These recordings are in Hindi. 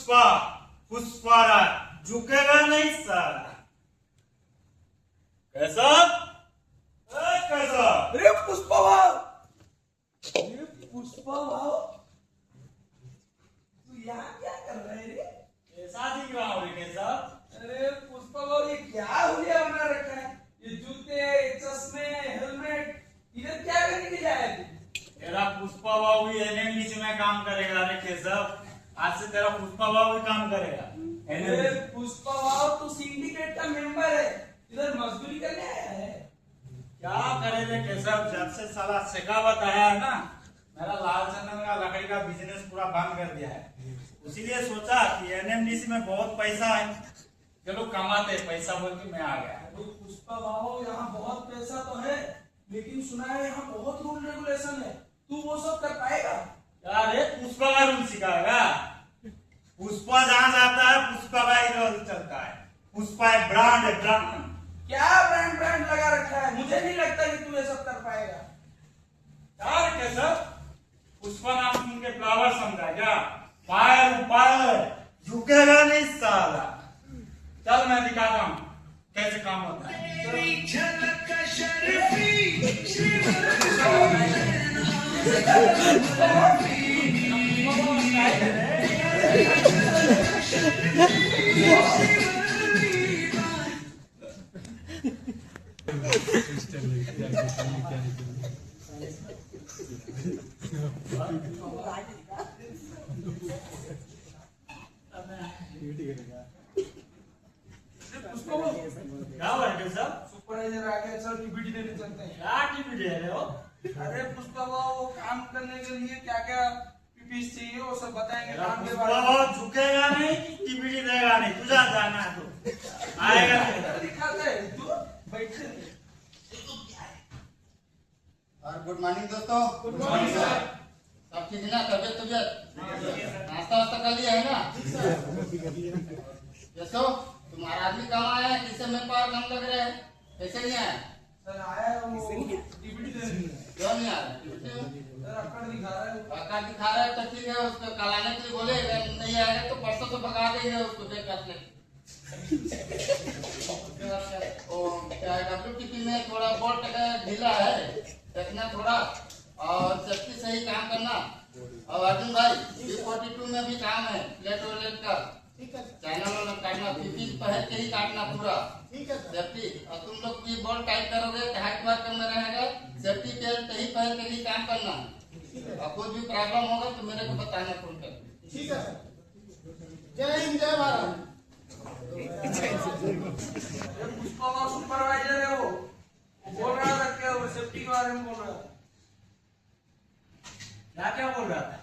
पुष्पा पुष्पाराज झुकेगा नहीं साला। कैसा कैसा? अरे पुष्पा भाव, अरे पुष्पा भाव, तू यहाँ क्या कर रहा है रे? कैसा दिख रहा हूँ कैसा? अरे पुष्पा भाव, ये क्या हुलिया बना रखा है? ये जूते, चश्मे, हेलमेट, इधर क्या करने के लिए आया तू? तेरा पुष्पा बाबू एनएमडीसी में काम करेगा रे केशव। आज से तेरा पुष्पा बाबू काम करेगा। अरे पुष्पा भाव, तू सिंडिकेट का मेंबर है, इधर मजदूरी करने आया है? क्या करे रे केशव, जब से साला शेखावत आया है ना, मेरा लाल चंदन का लकड़ी का बिजनेस पूरा बंद कर दिया है। इसीलिए सोचा कि एनएमडीसी में बहुत पैसा है, चलो कमाते पैसा बोल के मैं आ गया। अरे पुष्पा भाव, यहाँ बहुत पैसा तो है, लेकिन सुना है यहाँ बहुत रूल रेगुलेशन है, तू वो सब कर पाएगा? क्या रे, पुष्पा का रूल सिखाएगा? पुष्पा जहाँ जाता है पुष्पा का ही रूल चलता है। पुष्पा एक ब्रांड है, ब्रांड। क्या ब्रांड ब्रांड लगा रखा है? मुझे नहीं लगता कि तू ये सब कर पाएगा। यार केशव, पुष्पा नाम सुन के फ्लावर समझा क्या? फायर फायर झुकेगा नहीं साला। चल मैं दिखाता हूँ कैसे काम होता है। क्या हुआ केशव? सुपरवाइजर आ गया, चल टीपीटी देने चलते हैं। क्या टीवी दे रहे हो? अरे पुष्पा भाव, वो काम करने के लिए क्या क्या पीपीस चाहिए वो सब बताएंगे। तेरा काम के पुष्पा बारे में बाबू झुकेगा नहीं कि टीवी देगा नहीं, तुझा जाना है तो आएगा नहीं। दिखाता है, तू बैठे रहे। और गुड मॉर्निंग दोस्तों। Good morning sir. सब ठीक है ना? तबियत नाश्ता वास्ता कर लिया है ना? यशो, तुम्हारा आदमी कहाँ आया है? किससे मेरे पास कम लग रहा है? कैसे नहीं आया? सर आया है वो टीपीटी देने। क्यों नहीं आ रहा? सर अकड़ दिखा रहा है वो। आकार दिखा रहा है तो ठीक है, उसको कल आने के लिए बोले, अगर नहीं आएगा तो परसों से भगा देंगे उसको बेकार से। क्या WTP में थोड़ा बोल्ट ढीला है, देखना थोड़ा, और सेफ्टी से ही काम करना। और अर्जुन भाई, B42 में भी काम है, प्लेट वलेट का चैनल वाला काटना, पीपी पहन के ही काटना पूरा, ठीक है सेफ्टी। और तुम लोग भी बोल्ट टाइट करोगे तो हाइट वर्क में रहेगा, सेफ्टी बेल्ट ही पहन के ही काम करना। और कुछ भी प्रॉब्लम होगा तो मेरे को बताना फोन कर। ठीक है सर। जय हिंद, जय भारत। पुष्पा भाव सुपरवाइजर है वो बोल रहा था क्या, वो सेफ्टी के बारे में बोल रहा था। क्या बोल रहा था?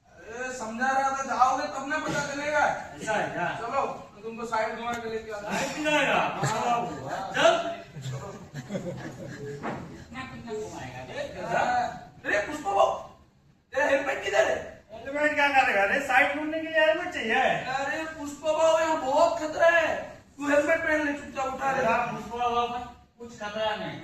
अरे समझा रहा था, जाओगे तब ना पता चलेगा। ऐसा है क्या? चलो मैं तुमको साइड घुमा के लेके आता हूँ। नहीं जाएगा चल। कितना घुमाएगा रे? अरे पुष्पा भाव, तेरा हेलमेट किधर है? हेलमेट क्या करेगा रे? साइड घूमने के लिए हेलमेट चाहिए। अरे पुष्पा भाव, यहाँ बहुत खतरा है, तू हेलमेट पहन ले, चुपचाप उठा ले। पुष्पा बाबू कुछ खतरा नहीं।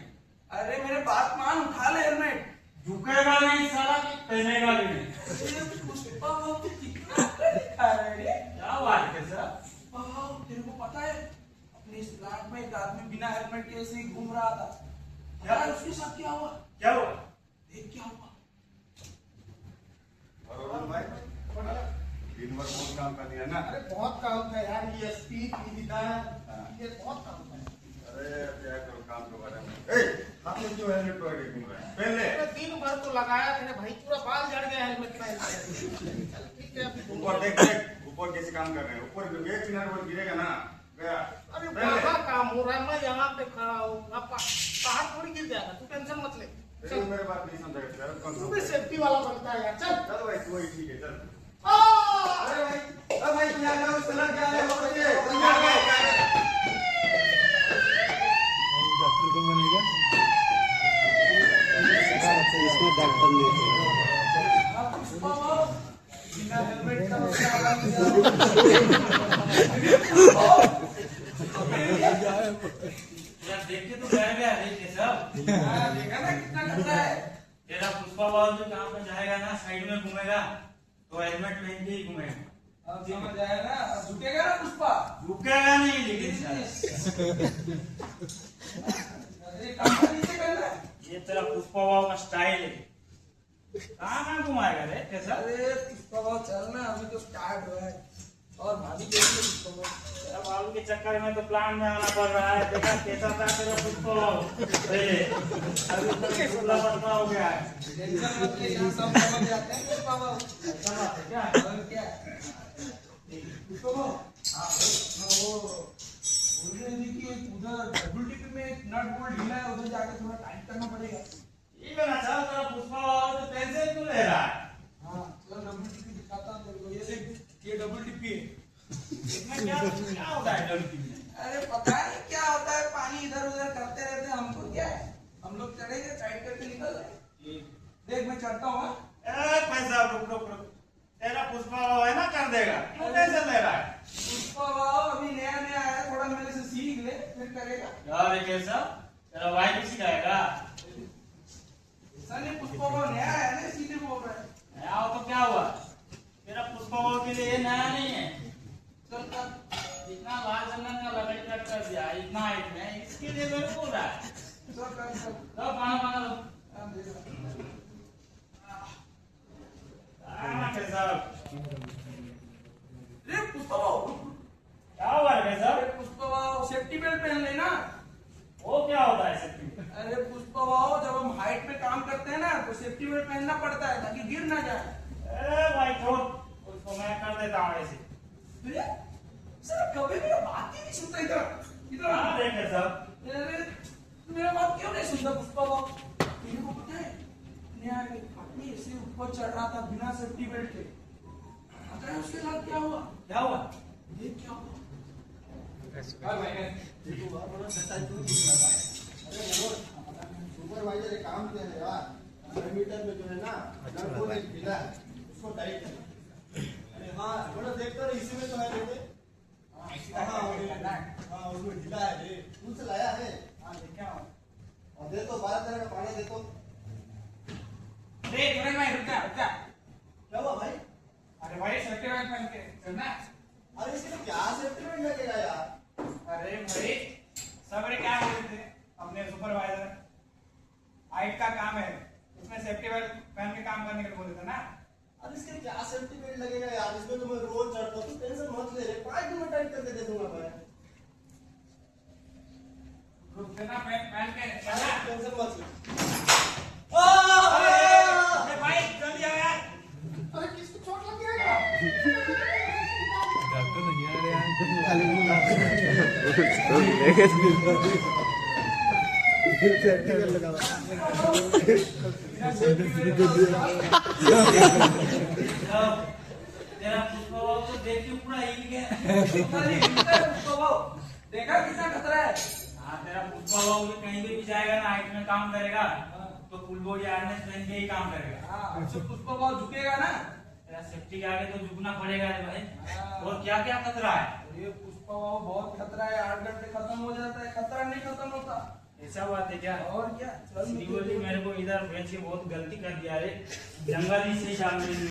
अरे मेरे बात मान, उठा ले हेलमेट। झुकेगा नहीं साला कि पहनेगा भी नहीं। अरे पुष्पा भाव, तू कितना दिखा रहा है रे? क्या बात है सर? पुष्पा भाव, तेरे को पता है अपने इस प्लांट में एक आदमी बिना हेलमेट के ऐसे ही घूम रहा था। यार उसके साथ क्या हुआ? क्या हुआ? देख क्या हुआ। और अरुण भाई, दिन भर बहुत काम कर दिया ना? अरे बहुत काम था यार, ये स्पीड ये बहुत काम था। अरे क्या करो काम के बारे में। हाथ में जो हेलमेट पकड़ के घूम रहे हैं, पहले अरे दिन भर तो लगाया मैंने भाई, पूरा बाल झड़ गया हेलमेट पहन के। चल ठीक है, अभी ऊपर देख ऊपर कैसे काम कर रहे हैं। ऊपर एक मिनट वो गिरेगा ना, गया। अरे पहले बाहर काम हो रहा है, मैं यहाँ पे खड़ा हूँ, अब बाहर थोड़ी गिर जाएगा, तू टेंशन मत ले। तेरे को मेरे बात नहीं समझेगा। तू भी सेफ्टी वाला बनता है यार, चल। चलो भाई, तू ही ठीक है, चल। आ! अरे भाई क्या है? उस कलर क्या है? ऊपर से डॉक्टर को बनेगा इसमें डॉक्टर नहीं पुष्पा भाव, बिना हेलमेट का उसका आवाज नहीं यार देख के तो डर गया रे केशव। हाँ, देखा ना कितना खतरा है। तेरा पुष्पा बाबू जो काम पे जाएगा ना, साइड में घूमेगा तो हेलमेट पहन के ही घूमेगा। अब समझ आया ना, अब झुकेगा ना पुष्पा? रुकेगा नहीं लेकिन अरे कहाँ नीचे करना है? ये तेरा पुष्पा बाबू का स्टाइल है। कहाँ घुमाएगा रे कैसा? अरे पुष्पा बाबू चलना, अभी तो स्टार्ट हुआ है और भाभी कैसी है पुष्पा बाबू? तेरा बाबू के चक्कर में तो प्लान में आना पड़ रहा है। देखा कैसा था तेरा पुष्पा बाबू? अभी तो खुला पड़ता हो गया है। टेंशन मत ले, यहाँ सब समझ जाते हैं पुष्पा बाबू। ऐसा बात है क्या? और क्या? पुष्पा बाबू, वो बोल रहे थे कि उधर डब्ल्यूटीपी में एक नट बोल्ट ढीला है, उधर जाके थोड़ा टाइट करना पड़ेगा। ठीक है ना, चल तेरा पुष्पा बाबू तो टेंशन क्यों ले रहा है? हाँ, चलो डब्ल्यूटीपी दिखाता हूँ तेरे को। ये देख, ये डब्ल्यूटीपी है। इसमें क्या होता है डब्ल्यूटीपी में? अरे पता नहीं क्या होता है, पानी इधर उधर करते रहते हैं, हमको क्या है? हम लोग चढ़ेंगे, टाइट करके निकल रहे। देख मैं चढ़ता हूँ। पैसा रुक। तेरा पुष्पा बाबू है ना, कर देगा। क्यों टेंशन ले रहा है? पुष्पा बाबू अभी नया नया आया, थोड़ा मेरे से सीख ले, फिर करेगा। यार ये कैसा? तेरा भाई भी सिखाएगा? ऐसा नहीं, पुष्पा बाबू नया आया ना, सीधे बोल रहा है। नया हो तो क्या हुआ? तेरा पुष्पा बाबू के लिए ये नया नहीं है। चल कर, इतना लाल चंदन का लकड़ी कट कर दिया, इतना हाइट में, इसके लिए मेरे को रहा है। चल कर, चल। लो पाना लो। हाँ, दे दो। कैसा? अरे पुष्पा बाबू, क्या हुआ रे कैसा? अरे पुष्पा बाबू सेफ्टी बेल्ट पहन लेना। वो क्या होता है सेफ्टी? अरे पुष्पा बाबू, जब हम हाइट में काम करते हैं ना, तो सेफ्टी बेल्ट पहनना पड़ता है ताकि गिर ना जाए। अरे भाई छोड़, उसको मैं कर देता हूँ ऐसे। अरे सर, कभी मेरा बात ही नहीं सुनता। इधर हाँ रे कैसा? अरे मेरा बात क्यों नहीं सुनता पुष्पा बाबू? तेरे को पता है, नया आदमी ऐसे ऊपर चढ़ रहा था बिना सेफ्टी बेल्ट के। पता है उसके साथ क्या हुआ? क्या हुआ? देख क्या हुआ। सुपरवाइजर एक काम किया है यार, मीटर में जो है ना नट बोल्ट एक ढीला है, उसको टाइट कर। अरे हाँ थोड़ा देखता रहे, इसी में तो है देखे। हाँ उसमें ढीला है रे, तू से लाया है। हाँ देखा हूँ। और दे तो 12 तरह का पानी दे तो। देख भाई, रुक जा। क्या हुआ भाई? अरे भाई सेफ्टी बेल्ट पहन के चलना। अरे इसके क्या सेफ्टी बेल्ट लगेगा यार? अरे भाई सबरे क्या बोलते थे अपने सुपरवाइजर, हाइट का काम है, उसमें सेफ्टी बेल्ट पहन के काम करने के लिए बोलते थे ना। अब इसके क्या सेफ्टी बेल्ट लगेगा यार? इसमें तो मैं रोज चढ़ता हूँ, टेंशन मत ले रे, 5 मिनट टाइट करके दे दूंगा मैं। रुक देना, पहन के चलना। टेंशन मत ले। अरे भाई जल्दी आ यार। अरे किसको चोट लग गया? डॉक्टर नहीं आ रहे हैं तेरा पुष्पा बाबू तो देख के पूरा हिल गया। देखा कितना खतरा है? हाँ तेरा पुष्पा बाबू भी कहीं भी जाएगा ना, हाइट में काम करेगा तो फुल बॉडी हार्नेस पहन के ही काम करेगा। हाँ, उससे पुष्पा बाबू झुकेगा ना। तेरा सेफ्टी के आगे तो झुकना पड़ेगा रे भाई। हाँ। और क्या क्या खतरा है? ये पुष्पा बाबू बहुत खतरा है, 8 घंटे खत्म हो जाता है, खतरा नहीं खत्म होता। ऐसा बात है क्या? और क्या, चल मेरे को इधर भेज के बहुत गलती कर दिया रे, जंगल ही से डाल